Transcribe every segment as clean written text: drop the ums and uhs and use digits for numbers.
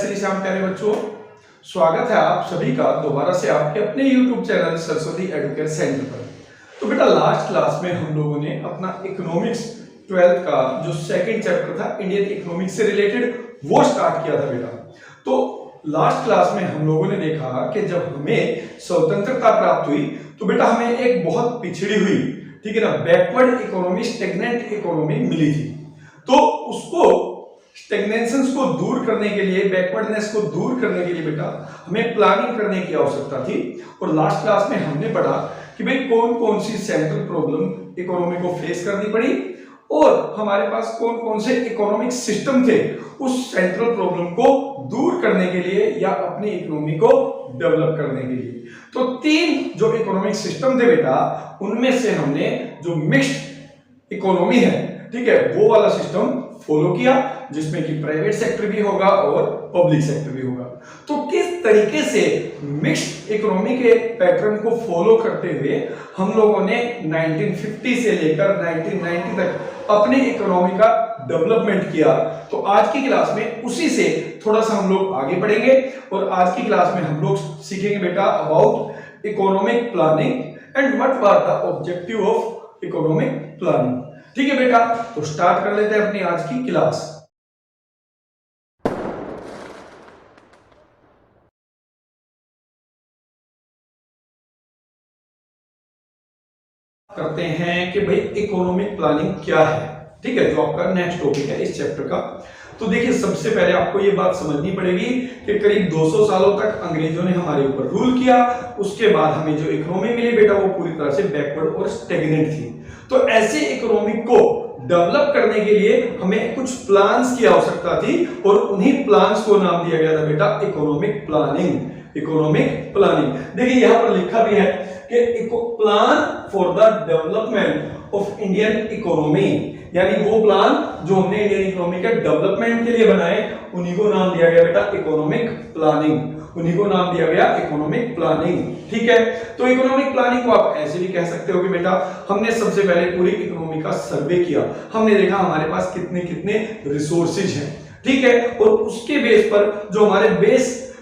श्री श्याम प्यारे बच्चों, स्वागत है आप सभी का दोबारा से आपके अपने YouTube channel Saraswati Educare centre पर। तो बेटा लास्ट क्लास में हम लोगों ने अपना इकोनॉमिक्स 12th का जो सेकंड चैप्टर था इंडियन इकोनॉमिक्स से रिलेटेड वो स्टार्ट किया था बेटा। तो लास्ट क्लास में हम लोगों ने देखा कि जब हमें स्वतंत्रता प्राप्त हुई तो बेटा हमें एक बहुत पिछड़ी हुई, ठीक है ना, बैकवर्ड इकोनॉमी, स्टेगनेंट इकोनॉमी मिली थी। तो उसको स्टेगनेशंस को दूर करने के लिए, बैकवर्डनेस को दूर करने के लिए बेटा हमें प्लानिंग करने की आवश्यकता थी। और लास्ट क्लास में हमने पढ़ा कि भाई कौन कौन सी सेंट्रल प्रॉब्लम इकोनॉमी को फेस करनी पड़ी और हमारे पास कौन कौन से इकोनॉमिक सिस्टम थे उस सेंट्रल प्रॉब्लम को दूर करने के लिए या अपनी इकोनॉमी को डेवलप करने के लिए। तो तीन जो इकोनॉमिक सिस्टम थे बेटा, उनमें से हमने जो मिक्स्ड इकोनॉमी है, ठीक है, वो वाला सिस्टम फॉलो किया जिसमें कि प्राइवेट सेक्टर भी होगा और पब्लिक सेक्टर भी होगा। तो किस तरीके से मिक्स्ड इकोनॉमी के पैटर्न को फॉलो करते हुए हम लोगों ने 1950 से लेकर 1990 तक अपने इकोनॉमी का डेवलपमेंट किया, तो आज की क्लास में उसी से थोड़ा सा हम लोग आगे बढ़ेंगे। और आज की क्लास में हम लोग सीखेंगे बेटा about economic planning and what were the objective of economic planning. ठीक है बेटा, तो स्टार्ट कर लेते हैं अपनी आज की क्लास। करते हैं कि भाई इकोनॉमिक प्लानिंग क्या है, ठीक है, जो आपका नेक्स्ट टॉपिक है इस चैप्टर का। तो देखिए सबसे पहले आपको ये बात समझनी पड़ेगी कि करीब 200 सालों तक अंग्रेजों ने हमारे ऊपर रूल किया। उसके बाद हमें जो इकोनॉमी मिली बेटा वो पूरी तरह से बैकवर्ड और स्टेगनेंट थी। तो ऐसे इकोनॉमी को डेवलप करने के लिए हमें कुछ प्लान्स की आवश्यकता थी और उन्हीं प्लान्स को नाम दिया गया था बेटा इकोनॉमिक प्लानिंग। इकोनॉमिक प्लानिंग देखिए यहां पर लिखा भी है कि plan for the development of Indian economy, यानी वो प्लान जो हमने इंडियन इकोनॉमी के डेवलपमेंट के लिए बनाए उन्हीं को नाम दिया गया बेटा इकोनॉमिक प्लानिंग। उन्हीं को नाम दिया गया इकोनॉमिक प्लानिंग, ठीक है। तो इकोनॉमिक प्लानिंग को आप ऐसे भी कह सकते हो कि बेटा हमने सबसे पहले पूरी इकोनॉमी का सर्वे किया, हमने देखा हमारे पास कितने कितने रिसोर्सेज हैं, ठीक है, और उसके बेस पर जो हमारे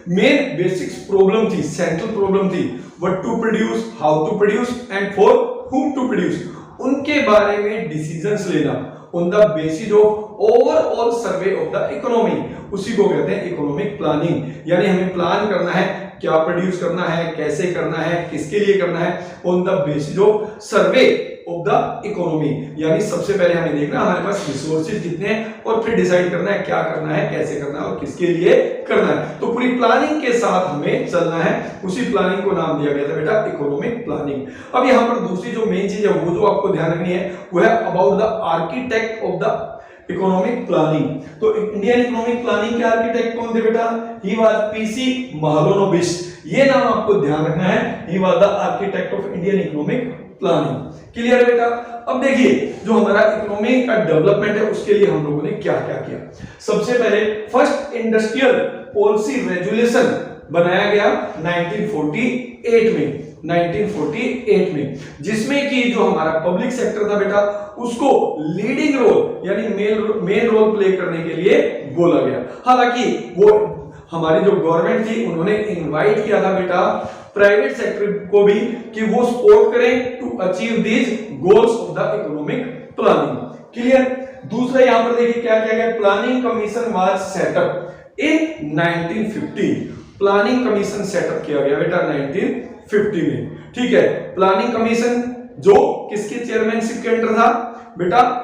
मेन बेसिक्स प्रॉब्लम थी, सेंट्रल प्रॉब्लम थी, what to produce, how to produce and for whom to produce, उनके बारे में डिसीजंस लेना on the basis of overall survey of the economy, उसी को कहते हैं इकोनॉमिक प्लानिंग। यानी हमें प्लान करना है क्या प्रोड्यूस करना है, कैसे करना है, किसके लिए करना है, on the basis of survey of the economy. यानी सबसे पहले हमें देखना हमारे पास रिसोर्सेज कितने हैं और फिर डिसाइड करना है क्या करना है, कैसे करना है और किसके लिए करना है। तो पूरी प्लानिंग के साथ हमें चलना है, उसी प्लानिंग को नाम दिया गया था बेटा इकोनॉमिक प्लानिंग। अब यहाँ पर दूसरी जो मेन चीज है वो जो आपको ध्यान रखनी है वो है about the architect of the economic planning. तो इंडियन इकोनॉमिक प्लानिंग के आर्किटेक्ट कौन थे बेटा? ही वाज पीसी महालनोबिस, ये नाम आपको ध्यान रखना है। He was the architect of Indian economic planning. Clear है बेटा? अब देखिए जो हमारा इकोनॉमी का डेवलपमेंट है उसके लिए हम लोगों ने क्या क्या किया। सबसे पहले फर्स्ट इंडस्ट्रियल पॉलिसी रेजुलेशन बनाया गया 1948 में, जिसमें कि जो हमारा पब्लिक सेक्टर था बेटा उसको लीडिंग रोल यानी मेन रोल प्ले करने के लिए बोला गया। हालांकि वो हमारी जो गवर्नमेंट थी उन्होंने इनवाइट किया था बेटा प्राइवेट सेक्टर को भी कि वो सपोर्ट करें to achieve these goals of the economic planning. Clear? दूसरा यहां पर देखिए क्या किया गया, planning commission was set up in 1950। Planning commission set up किया गया बेटा 1950 में, ठीक है। प्लानिंग कमीशन जो किसके चेयरमैनशिप के अंडर था बेटा?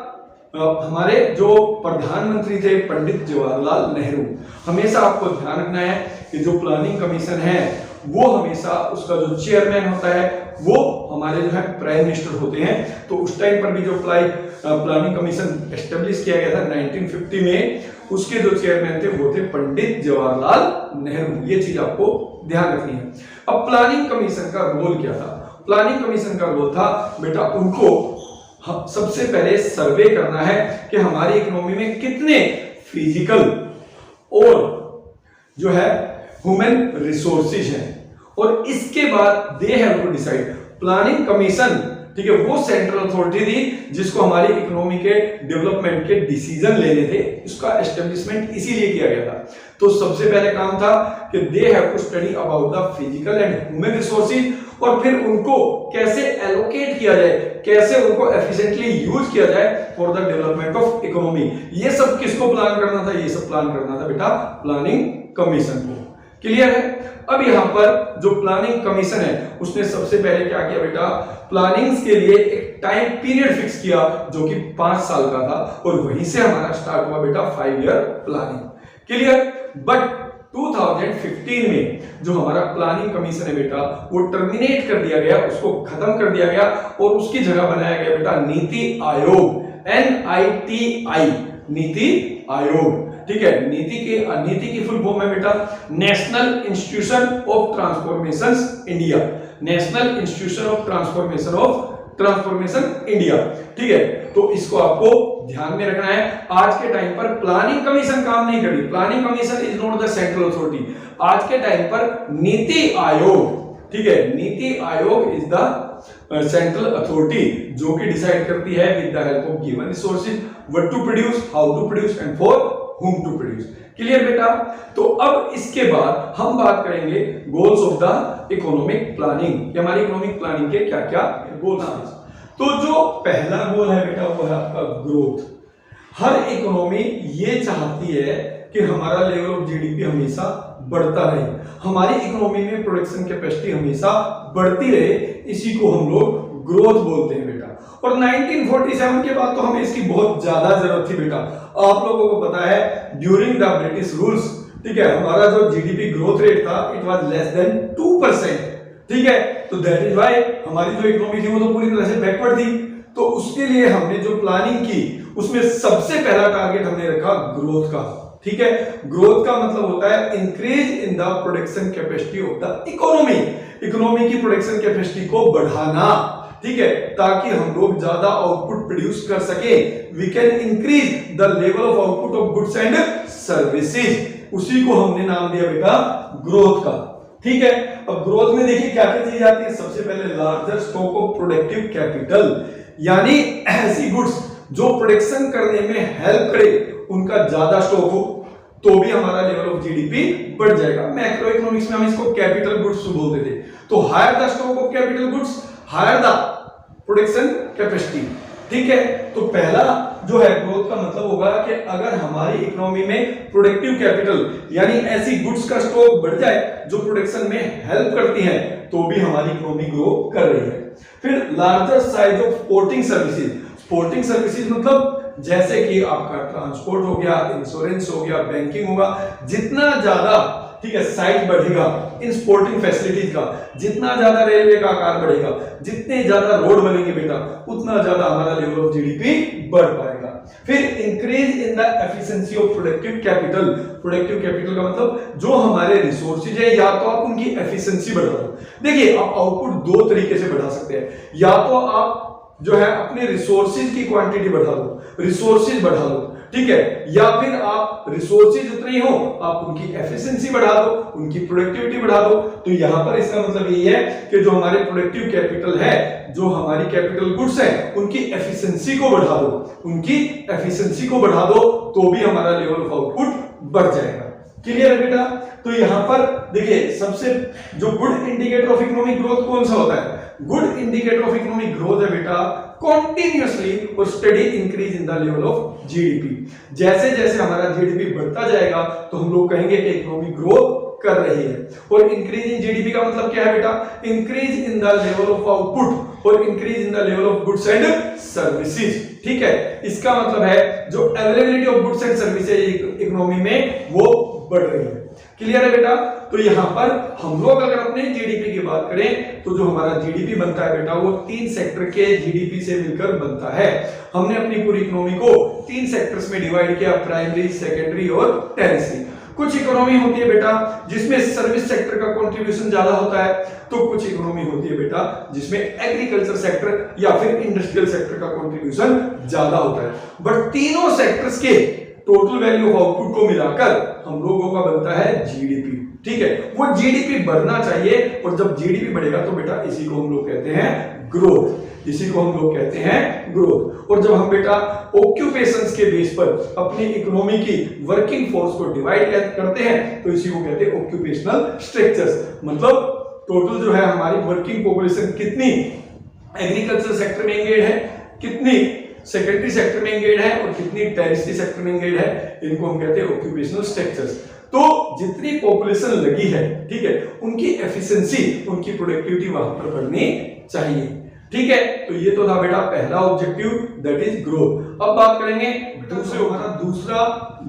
हमारे जो प्रधानमंत्री थे पंडित जवाहरलाल नेहरू। हमेशा आपको ध्यान रखना है कि जो प्लानिंग कमीशन है वो हमेशा उसका जो चेयरमैन होता है वो हमारे जो है प्राइम मिनिस्टर होते हैं। तो उस टाइम पर भी जो प्लानिंग कमीशन एस्टेब्लिश किया गया था 1950 में, उसके जो चेयरमैन थे वो थे पंडित जवाहरलाल नेहरू। ये चीज आपको ध्यान रखनी है। अब प्लानिंग कमीशन का रोल क्या था? प्लानिंग कमीशन का रोल था बेटा उनको सबसे पहले सर्वे करना है कि हमारी इकोनॉमी में कितने फिजिकल और जो है ह्यूमन रिसोर्सेज हैं, और इसके बाद they have to decide. Planning commission ठीक है, वो सेंट्रल अथॉरिटी थी जिसको हमारी इकोनॉमी के डेवलपमेंट के डिसीजन लेने थे, इसका एस्टेब्लिशमेंट इसीलिए किया गया था। तो सबसे पहले काम था कि they have to study about the physical and human resources, और फिर उनको कैसे एलोकेट किया जाए, कैसे उनको एफिशिएंटली यूज किया जाए for the development of economy. ये सब किसको प्लान करना था? ये सब प्लान करना था बेटा प्लानिंग कमीशन को। क्लियर है? अब यहाँ पर जो प्लानिंग कमीशन है उसने सबसे पहले क्या किया बेटा, प्लानिंग्स के लिए एक टाइम पीरियड फिक्स किया जो कि 5 साल का था, और वहीं से हमारा स्टार्ट हुआ बेटा 5 ईयर प्लानिंग। क्लियर? बट 2015 में जो हमारा प्लानिंग कमीशन है बेटा वो टर्मिनेट कर दिया गया, उसको खत्म कर दिया गया, और उसकी जगह बनाया गया बेटा नीति आयोग, NITI, नीति आयोग। ठीक है, नीति की फुल फॉर्म है बेटा national institution of transformation India, national institution of transformation India. ठीक है, तो इसको आपको ध्यान में रखना है। आज के टाइम पर प्लानिंग कमीशन काम नहीं करी, planning commission is not the central authority. आज के टाइम पर नीति आयोग, ठीक है, NITI Aayog is the central authority जो कि डिसाइड करती है with the help of given resources what to produce, how to produce and for whom to produce। Clear बेटा? तो अब इसके बाद हम बात करेंगे गोल्स ऑफ द इकोनॉमिक प्लानिंग, कि हमारी इकोनॉमिक प्लानिंग के क्या क्या गोल्स हैं। तो जो पहला गोल है बेटा वो है आपका ग्रोथ। हर इकोनॉमी ये चाहती है कि हमारा लेवल ऑफ जीडीपी हमेशा बढ़ता रहे, हमारी इकोनॉमी में प्रोडक्शन कैपेसिटी हमेशा बढ़ती रहे, इसी को हम लोग ग्रोथ बोलते हैं बेटा। और 1947 के बाद तो हमें इसकी बहुत ज्यादा जरूरत थी बेटा। आप लोगों को पता है ड्यूरिंग द ब्रिटिश रूल्स, ठीक है, हमारा जो जीडीपी ग्रोथ रेट था इट वाज लेस देन 2%। ठीक है, तो दैट इज व्हाई हमारी जो इकोनॉमी थी वो तो पूरी तरह से बैकवर्ड थी। तो उसके लिए हमने जो प्लानिंग की उसमें सबसे पहला टारगेट हमने रखा ग्रोथ का। ठीक है, ग्रोथ का मतलब होता है increase in the production capacity of the economy, economy की प्रोडक्शन कैपेसिटी को बढ़ाना। ठीक है, ताकि हम लोग ज्यादा आउटपुट प्रोड्यूस कर सके, we can increase the level of output of goods and services, उसी को हमने नाम दिया बेटा ग्रोथ का। ठीक है, अब ग्रोथ में देखिए क्या क्या चीज आती है। सबसे पहले larger stock of productive capital, यानी ऐसी गुड्स जो प्रोडक्शन करने में हेल्प करे उनका ज्यादा स्टॉक हो तो भी हमारा लेवल ऑफ जीडीपी बढ़ जाएगा। मैक्रो इकोनॉमिक्स में हम इसको कैपिटल गुड्स बोलते थे। तो higher the stock of capital goods, higher the production capacity. ठीक है, तो पहला जो है ग्रोथ का मतलब होगा कि अगर हमारी इकोनॉमी में प्रोडक्टिव कैपिटल यानी ऐसी गुड्स का स्टॉक बढ़ जाए जो प्रोडक्शन में हेल्प करती हैं तो भी हमारी इकोनॉमी ग्रो कर रही है। फिर larger size of supporting services, supporting services मतलब जैसे कि आपका ट्रांसपोर्ट हो गया, इंश्योरेंस हो गया, बैंकिंग होगा, जितना ज्यादा ठीक है साइज बढ़ेगा इन सपोर्टिंग फैसिलिटीज का, जितना ज्यादा रेलवे का आकार बढ़ेगा, जितने ज्यादा रोड बनेंगे बेटा उतना ज्यादा हमारा लेवल ऑफ जीडीपी बढ़ पाएगा। फिर increase in the efficiency of productive capital, productive capital का मतलब जो हमारे रिसोर्सेज है या तो आप उनकी एफिशिएंसी बढ़ा दो। देखिए आप आउटपुट दो तरीके से बढ़ा सकते हैं, या तो आप जो है अपने रिसोर्सेज की क्वांटिटी बढ़ा दो, रिसोर्सेज बढ़ा दो, ठीक है, या फिर आप रिसोर्सेज उतने ही हो आप उनकी एफिशिएंसी बढ़ा दो, उनकी प्रोडक्टिविटी बढ़ा दो। तो यहां पर इसका मतलब यही है कि जो हमारे प्रोडक्टिव कैपिटल है, जो हमारी कैपिटल गुड्स है, उनकी एफिशिएंसी को बढ़ा दो, उनकी एफिशिएंसी को बढ़ा दो तो भी हमारा लेवल ऑफ आउटपुट बढ़ जाएगा। क्लियर है बेटा? तो यहां पर देखिए सबसे जो good indicator of economic growth कौन सा होता है? Good indicator of economic growth है बेटा कॉन्टिन्यूअसली और study increase in the level of GDP. जैसे जैसे हमारा जीडीपी बढ़ता जाएगा तो हम लोग कहेंगे कि इकोनॉमी ग्रो कर रही है। और इंक्रीज इन जीडीपी का मतलब क्या है बेटा? Increase in the level of output और increase in the level of goods and services. ठीक है, इसका मतलब है जो availability of goods and services economy में वो बढ़ रही है। क्लियर है बेटा? तो यहां पर हम लोग अगर अपने जीडीपी की बात करें तो जो हमारा जीडीपी बनता है बेटा वो 3 सेक्टर के जीडीपी से मिलकर बनता है। हमने अपनी पूरी इकोनॉमी को 3 सेक्टर्स में डिवाइड किया, प्राइमरी, सेकेंडरी और टेरिटरी। कुछ इकोनॉमी होती है बेटा जिसमें सर्विस सेक्टर का कंट्रीब्यूशन ज्यादा होता है, तो कुछ इकोनॉमी होती है बेटा जिसमें एग्रीकल्चर सेक्टर या फिर इंडस्ट्रियल सेक्टर का कंट्रीब्यूशन ज्यादा होता है। बट तीनों सेक्टर्स के टोटल वैल्यू ऑफ आउटपुट को मिलाकर हम लोगों का बनता है जीडीपी। ठीक है, वो जीडीपी बढ़ना चाहिए, और जब जीडीपी बढ़ेगा तो बेटा इसी को हम लोग कहते हैं ग्रोथ, इसी को हम लोग कहते हैं ग्रोथ। और जब हम बेटा ऑक्यूपेशंस के बेस पर अपनी इकोनॉमी की वर्किंग फोर्स को डिवाइड करते हैं तो इसी को कहते हैं ऑक्यूपेशनल स्ट्रक्चर्स। मतलब टोटल जो है हमारी वर्किंग पॉपुलेशन कितनी एग्रीकल्चर सेक्टर में एंगेज है, कितनी सेकेंडरी सेक्टर में एंगेज है और कितनी टेरिटरी सेक्टर में एंगेज है, इनको हम कहते हैं ऑक्यूपेशनल स्ट्रक्चर्स। तो जितनी पॉपुलेशन लगी है, ठीक है, उनकी एफिशिएंसी, उनकी प्रोडक्टिविटी वहां पर बढ़नी चाहिए। ठीक है, तो ये तो था बेटा पहला ऑब्जेक्टिव, दैट इज ग्रोथ। अब बात करेंगे हमारा दूसरा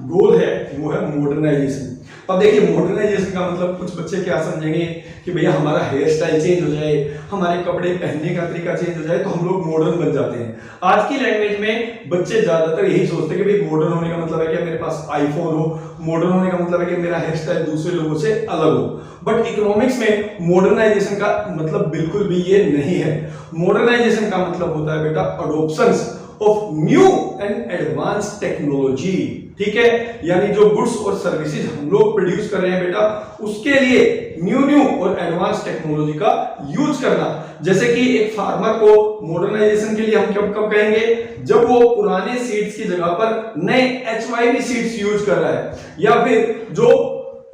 गोल है, वो है मॉडर्नाइजेशन। अब देखिए मॉडर्नाइजेशन का मतलब कुछ बच्चे क्या समझेंगे कि भैया हमारा हेयर स्टाइल चेंज हो जाए, हमारे कपड़े पहनने का तरीका चेंज हो जाए तो हम लोग मॉडर्न बन जाते हैं। आज की लैंग्वेज में बच्चे ज्यादातर यही सोचते हैं कि भाई मॉडर्न होने का मतलब है कि मेरे पास आईफोन हो, मॉडर्न होने का मतलब है कि मेरा हेयर स्टाइल दूसरे लोगों से अलग हो। बट इकोनॉमिक्स में मॉडर्नाइजेशन का मतलब बिल्कुल भी ये नहीं है। मॉडर्नाइजेशन का मतलब होता है बेटा adoptions of new and advance technology. ठीक है, यानी जो गुड्स और सर्विसेज हम लोग प्रोड्यूस कर रहे हैं बेटा, उसके लिए न्यू और एडवांस टेक्नोलॉजी का यूज करना। जैसे कि एक फार्मर को मॉडर्नाइजेशन के लिए हम कब कहेंगे, जब वो पुराने सीड्स की जगह पर नए HYV सीड्स यूज कर रहा है, या फिर जो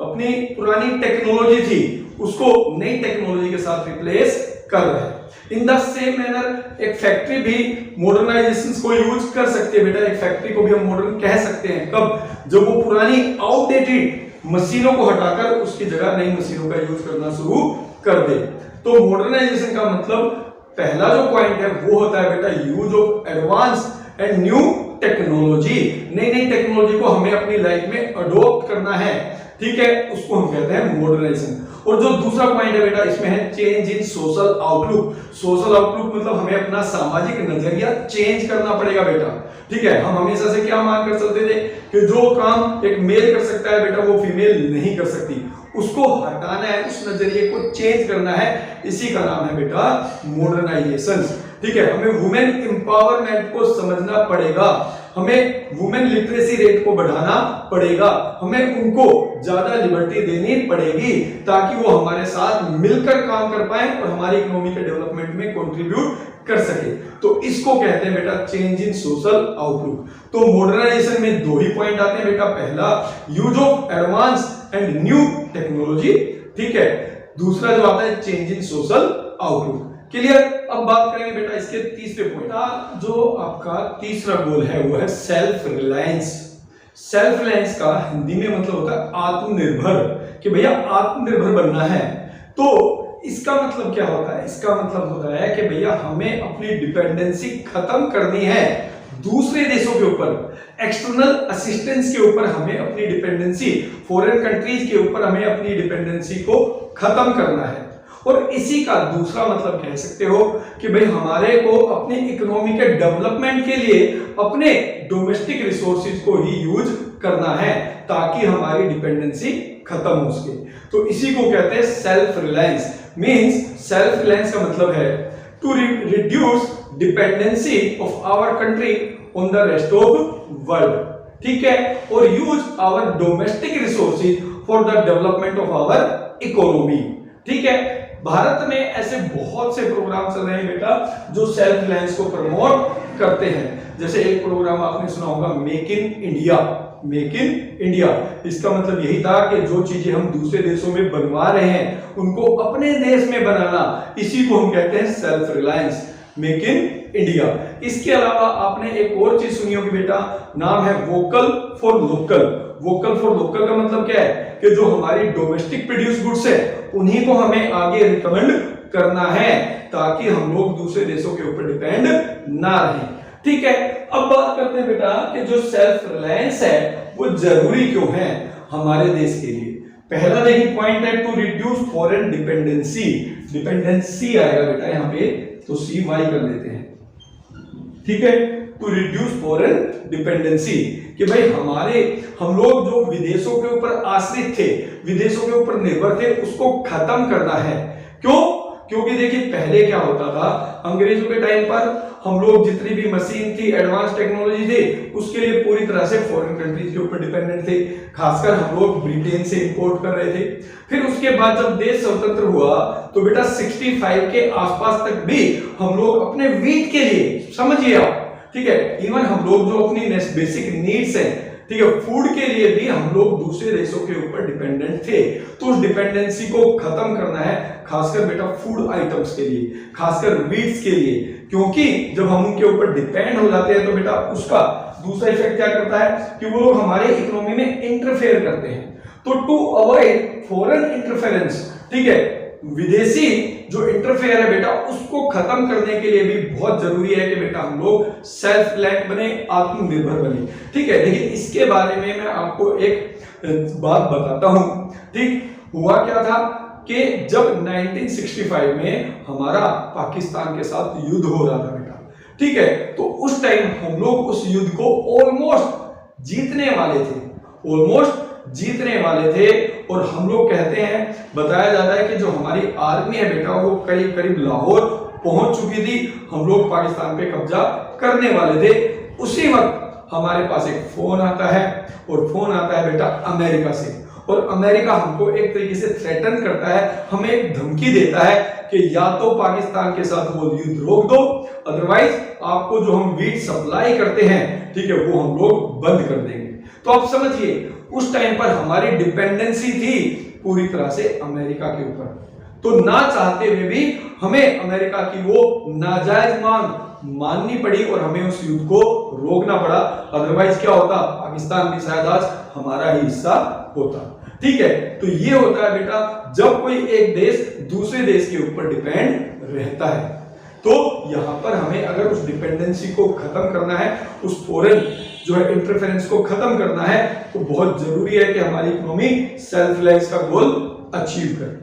अपनी पुरानी टेक्नोलॉजी थी उसको नई टेक्नोलॉजी के साथ रिप्लेस कर रहा है। इन द सेम मैनर एक फैक्ट्री भी मॉडर्नाइजेशन को यूज कर सकती है बेटा। एक फैक्ट्री को भी हम मॉडर्न कह सकते हैं कब, जब वो पुरानी आउटडेटेड मशीनों को हटाकर उसकी जगह नई मशीनों का यूज करना शुरू कर दे। तो मॉडर्नाइजेशन का मतलब पहला जो पॉइंट है वो होता है बेटा use of advance and new technology. नई टेक्नोलॉजी को हमें अपनी लाइफ में अडॉप्ट करना है, ठीक है, उसको हम कहते हैं मॉडर्नाइजेशन। और जो दूसरा पॉइंट है बेटा इसमें है change in social outlook. Social outlook मतलब हमें अपना सामाजिक नजरिया चेंज करना पड़ेगा बेटा। ठीक है, हम हमेशा से क्या मान कर चलते थे कि जो काम एक मेल कर सकता है बेटा वो फीमेल नहीं कर सकती, उसको हटाना है, उस नजरिए को चेंज करना है, इसी का नाम है बेटा मॉडर्नाइजेशन। ठीक है, हमें वुमेन एम्पावरमेंट को समझना पड़ेगा, हमें वुमेन लिटरेसी रेट को बढ़ाना पड़ेगा, हमें उनको ज्यादा लिबर्टी देनी पड़ेगी ताकि वो हमारे साथ मिलकर काम कर पाए और हमारी इकोनॉमी के डेवलपमेंट में कंट्रीब्यूट कर सके। तो इसको कहते हैं बेटा चेंज इन सोशल आउटलुक। तो मॉडर्नाइजेशन में दो ही पॉइंट आते हैं बेटा, पहला use of advance and new technology, ठीक है, दूसरा जो आता है change in social outlook. Clear. अब बात करेंगे बेटा इसके तीसरे पॉइंट। जो आपका तीसरा गोल है वो है सेल्फ रिलायंस। सेल्फ रिलायंस का हिंदी में मतलब होता है आत्मनिर्भर, कि भैया आत्मनिर्भर बनना है। तो इसका मतलब क्या होता है, इसका मतलब होता है कि भैया हमें अपनी डिपेंडेंसी खत्म करनी है दूसरे देशों के ऊपर, एक्सटर्नल असिस्टेंस के ऊपर हमें अपनी डिपेंडेंसी, फॉरेन कंट्रीज के ऊपर हमें अपनी डिपेंडेंसी को खत्म करना है। और इसी का दूसरा मतलब कह सकते हो कि भाई हमारे को अपनी इकोनॉमी के डेवलपमेंट के लिए अपने डोमेस्टिक रिसोर्सेज को ही यूज करना है ताकि हमारी डिपेंडेंसी खत्म हो सके। तो इसी को कहते हैं self reliance. Means self reliance का मतलब है to reduce dependency of our country on the rest of world, ठीक है, और use our domestic resources for the development of our economy. ठीक है, भारत में ऐसे बहुत से प्रोग्राम चल रहे हैं बेटा जो सेल्फ रिलायंस को प्रमोट करते हैं। जैसे एक प्रोग्राम आपने सुना होगा make in India. Make in India, इसका मतलब यही था कि जो चीजें हम दूसरे देशों में बनवा रहे हैं उनको अपने देश में बनाना, इसी को हम कहते हैं self Reliance, make in India. इसके अलावा आपने एक और चीज सुनी होगी बेटा, नाम है vocal for local. Vocal for local का मतलब क्या है कि जो हमारी डोमेस्टिक प्रोड्यूस गुड्स है उन्हीं को हमें आगे रिकमेंड करना है ताकि हम लोग दूसरे देशों के ऊपर डिपेंड ना रहें। ठीक है, अब बात करते हैं बेटा कि जो सेल्फ रिलायंस है वो जरूरी क्यों है हमारे देश के लिए। पहला देखिए पॉइंट है to reduce foreign dependency. Dependency आएगा बेटा यहाँ पे, तो सी वाई कर लेते हैं, ठीक है, टू रिड्यूस फॉरेन डिपेंडेंसी, कि भाई हम लोग जो विदेशों के ऊपर आश्रित थे, विदेशों के ऊपर निर्भर थे, उसको खत्म करना है। क्यों? क्योंकि देखिए पहले क्या होता था, अंग्रेजों के टाइम पर हम लोग जितनी भी मशीन थी, एडवांस टेक्नोलॉजी थी, उसके लिए पूरी तरह से फॉरेन कंट्रीज के ऊपर डिपेंडेंट थे। खासकर हम लोग ब्रिटेन से इंपोर्ट कर रहे थे। फिर उसके बाद जब देश स्वतंत्र हुआ तो बेटा 65 के आसपास तक भी हम लोग अपने वीट के लिए, समझिए आप, ठीक है, इवन हम लोग जो अपनी बेसिक नीड्स है, ठीक है, फूड के लिए भी हम लोग दूसरे देशों के ऊपर डिपेंडेंट थे। तो उस डिपेंडेंसी को खत्म करना है, खासकर बेटा फूड आइटम्स के लिए, खासकर वीट्स के लिए, क्योंकि जब हम उनके ऊपर डिपेंड हो जाते हैं तो बेटा उसका दूसरा इफेक्ट क्या करता है कि वो लोग हमारे इकोनॉमी में इंटरफेयर करते हैं। तो टू अवॉइड फॉरेन इंटरफेरेंस, ठीक है, विदेशी जो इंटरफेयर है बेटा उसको खत्म करने के लिए भी बहुत जरूरी है कि बेटा हम लोग सेल्फ रिलायंट बने, आत्मनिर्भर बने। ठीक है, देखिए इसके बारे में मैं आपको एक बात बताता हूं। ठीक, हुआ क्या था कि जब 1965 में हमारा पाकिस्तान के साथ युद्ध हो रहा था बेटा, ठीक है, तो उस टाइम हम लोग उस युद्ध को ऑलमोस्ट जीतने वाले थे, ऑलमोस्ट जीतने वाले थे। और हम लोग कहते हैं, बताया जाता है कि जो हमारी आर्मी है बेटा वो करीब करीब लाहौर पहुंच चुकी थी, हम लोग पाकिस्तान पे कब्जा करने वाले थे। उसी वक्त हमारे पास एक फोन आता है, और फोन आता है बेटा अमेरिका से, और अमेरिका हमको एक तरीके से थ्रेटन करता है, हमें एक धमकी देता है कि या तो पाकिस्तान के साथ वो युद्ध रोक दो, अदरवाइज आपको जो हम वीट सप्लाई करते हैं, ठीक है, वो हम लोग बंद कर देंगे। तो आप समझिए उस टाइम पर हमारी डिपेंडेंसी थी पूरी तरह से अमेरिका के ऊपर। तो ना चाहते हुए भी हमें अमेरिका की वो नाजायज मांग माननी पड़ी और हमें उस युद्ध को रोकना पड़ा, अदरवाइज क्या होता, पाकिस्तान भी शायद आज हमारा ही हिस्सा होता। ठीक है, तो ये होता है बेटा जब कोई एक देश दूसरे देश के ऊपर डिपेंड रहता है। तो यहां पर हमें अगर उस डिपेंडेंसी को खत्म करना है, उस फॉरेन जो है इंटरफेरेंस को खत्म करना है, तो बहुत जरूरी है कि हमारी इकोनॉमी सेल्फ रिलायंस का गोल अचीव करे।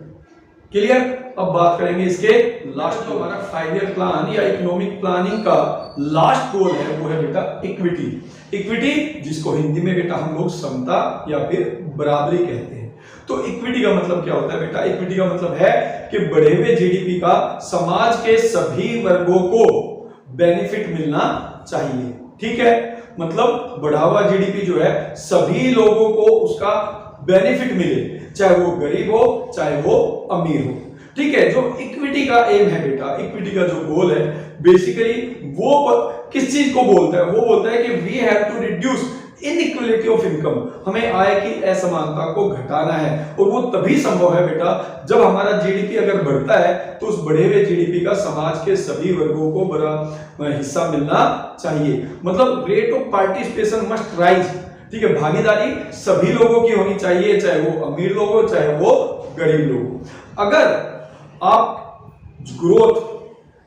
क्लियर? अब बात करेंगे इसके लास्ट, जो हमारा 5 ईयर प्लान या इकोनॉमिक प्लानिंग का लास्ट गोल है वो है बेटा इक्विटी। इक्विटी जिसको हिंदी में बेटा हम लोग समता या फिर बराबरी कहते हैं। तो इक्विटी का मतलब क्या होता है बेटा? इक्विटी का मतलब है कि बढ़े हुए जीडीपी का समाज के सभी वर्गों को बेनिफिट मिलना चाहिए। ठीक है, मतलब बढ़ा हुआ जीडीपी जो है सभी लोगों को उसका बेनिफिट मिले, चाहे वो गरीब हो चाहे वो अमीर हो। ठीक है, जो इक्विटी का एम है बेटा, इक्विटी का जो गोल है बेसिकली वो किस चीज को बोलता है? वो बोलता है कि we have to reduce inequality of income, हमें आय की असमानता को घटाना है। और वो तभी संभव है बेटा जब हमारा जीडीपी अगर बढ़ता है तो उस बढ़े हुए जीडीपी का समाज के सभी वर्गों को बड़ा हिस्सा मिलना चाहिए। मतलब rate of participation must rise. ठीक है, भागीदारी सभी लोगों की होनी चाहिए, चाहे वो अमीर लोग हो चाहे वो गरीब लोग हो। अगर आप ग्रोथ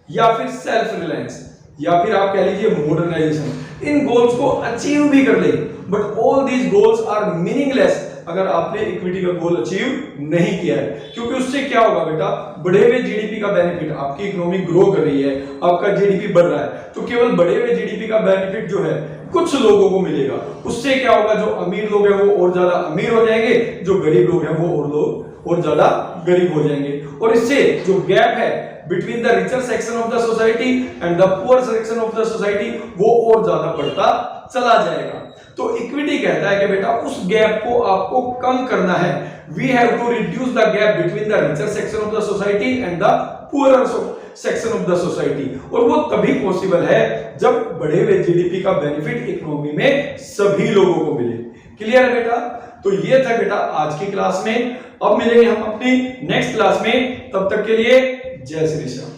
या फिर सेल्फ रिलायंस या फिर आप कह लीजिए मॉडर्नाइजेशन, इन गोल्स को अचीव भी कर ले, but all these goals are meaningless अगर आपने इक्विटी का गोल अचीव नहीं किया है। क्योंकि उससे क्या होगा बेटा, बढ़े हुए जीडीपी का बेनिफिट, आपकी इकोनॉमी ग्रो कर रही है, आपका जीडीपी बढ़ रहा है, तो केवल बढ़े हुए जीडीपी का बेनिफिट जो है कुछ लोगों को मिलेगा। उससे क्या होगा, जो अमीर लोग हैं वो और ज्यादा अमीर हो जाएंगे, जो गरीब लोग हैं वो और ज्यादा गरीब हो जाएंगे। और इससे जो गैप है between the richer section of the society and the poor section of the society वो और ज्यादा बढ़ता चला जाएगा। तो इक्विटी कहता है कि बेटा उस गैप को आपको कम करना है। We have to reduce the gap between the richer section of the society and the poor section of the society. और वो तभी पॉसिबल है जब बढ़े हुए जीडीपी का बेनिफिट इकोनॉमी में सभी लोगों को मिले। क्लियर है बेटा? तो ये था बेटा आज की क्लास में। अब मिलेंगे हम अपनी नेक्स्ट क्लास में, तब तक के लिए जय श्री श्याम।